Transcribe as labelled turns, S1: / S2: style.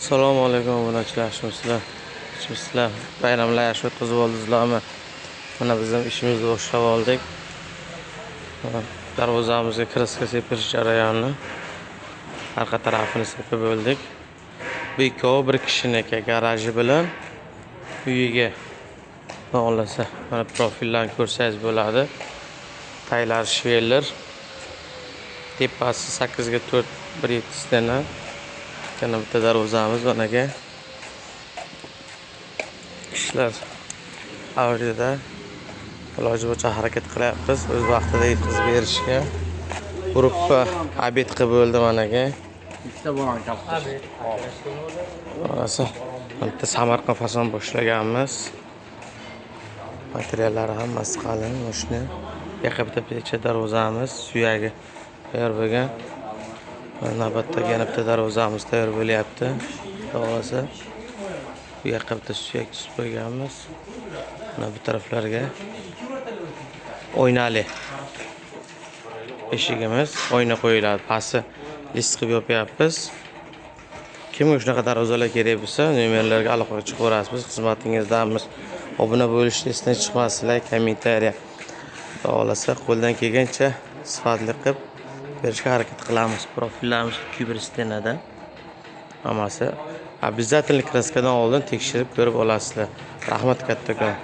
S1: Assalomu alaykum obunachilar, yaxshimisizlar? Bayramlar yaxshi o'tkazib oldingizlarmi? Mana biz ham ishimizni boshlab oldik. Darvozamizga kraska sepirish jarayonini arqa tarafini sepib bo'ldik. Bu ikkovi bir kishiniki garaji bilan uyiga bog'lasa, mana profillarni ko'rsangiz bo'ladi. Taylar shveller. Tepasi 8 ga 4 1.7 dana. Yana bitta darvozamiz onaga ishlar avrida iloji bo'yicha harakat qilyapmiz. O'z vaqtida yetkazib berishga. Gruppa obed qilib bo'ldi managa. Bitta Samarqand fason boshlaganmiz. Materiallari hammasi qalin, mashina. Bitta darvozamiz suyagi tayyor bo'lgan. Navbatdagi yana bitta darvozamiz tayyor bo'lyapti. To'g'risi bu yoqqa bitta suyak tusib qo'yganmiz. Mana bu taraflarga oynali eshigimiz, oyna qo'yiladi. Pasti list qilib yopyapmiz. Kimga shunaqa darvozalar kerak bo'lsa, nomerlarga aloqaga chiqaverasiz. Xizmatingizdamiz. Obuna bo'lishni esdan chiqmasizlar, kommentariya qolsa qo'ldan kelgancha sifatli qilib berishga harakat qilamiz. Profillarimiz Kibristenada. Hammasi обязательно kraskadan oldin tekshirib ko'rib olasizlar. Rahmat kattakon.